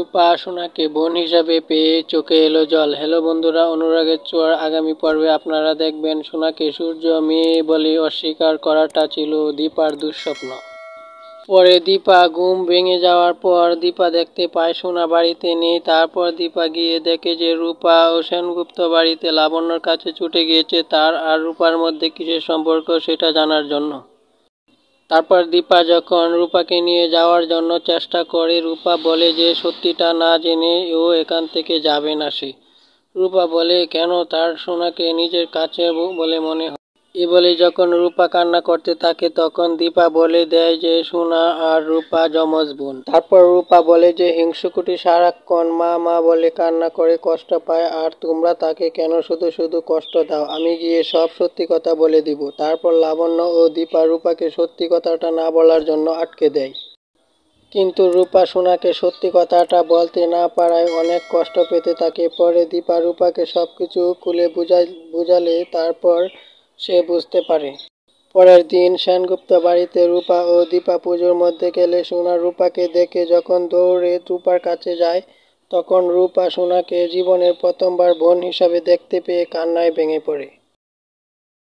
রূপা সোনাকে বোন হিসাবে পেয়ে চোখে এলো জল। হ্যালো বন্ধুরা, অনুরাগের ছোঁয়ার আগামী পর্বে আপনারা দেখবেন সোনাকে সূর্য মেয়ে বলে অস্বীকার করাটা ছিল দীপার দুঃস্বপ্ন। পরে দীপা ঘুম ভেঙে যাওয়ার পর দীপা দেখতে পায় সোনা বাড়িতে নেই। তারপর দীপা গিয়ে দেখে যে রূপা ও সেনগুপ্ত বাড়িতে লাবণ্যর কাছে ছুটে গিয়েছে তার আর রূপার মধ্যে কিসের সম্পর্ক সেটা জানার জন্য। তারপর দীপা যখন রূপাকে নিয়ে যাওয়ার জন্য চেষ্টা করে, রূপা বলে যে সত্যিটা না জেনে ও এখান থেকে যাবে না সে। রূপা বলে কেন, তার সোনাকে নিজের কাছে বলে মনে হয়। এ বলে যখন রূপা কান্না করতে থাকে তখন দীপা বলে দেয় যে সোনা আর রূপা যমজ বোন। তারপর রূপা বলে যে হিংসুকুটি সারাক্ষণ মা মা বলে কান্না করে কষ্ট পায়, আর তোমরা তাকে কেন শুধু শুধু কষ্ট দাও, আমি গিয়ে সব সত্যি কথা বলে দিব। তারপর লাবণ্য ও দীপা রূপাকে সত্যি কথাটা না বলার জন্য আটকে দেয়। কিন্তু রূপা সোনাকে সত্যি কথাটা বলতে না পারায় অনেক কষ্ট পেতে থাকে। পরে দীপা রূপাকে সবকিছু খুলে বুঝালে তারপর সে বুঝতে পারে। পরের দিন সেনগুপ্ত বাড়িতে রূপা ও দীপা পুজোর মধ্যে গেলে সোনা রূপাকে দেখে যখন দৌড়ে রূপার কাছে যায় তখন রূপা সোনাকে জীবনের প্রথমবার বোন হিসাবে দেখতে পেয়ে কান্নায় ভেঙে পড়ে।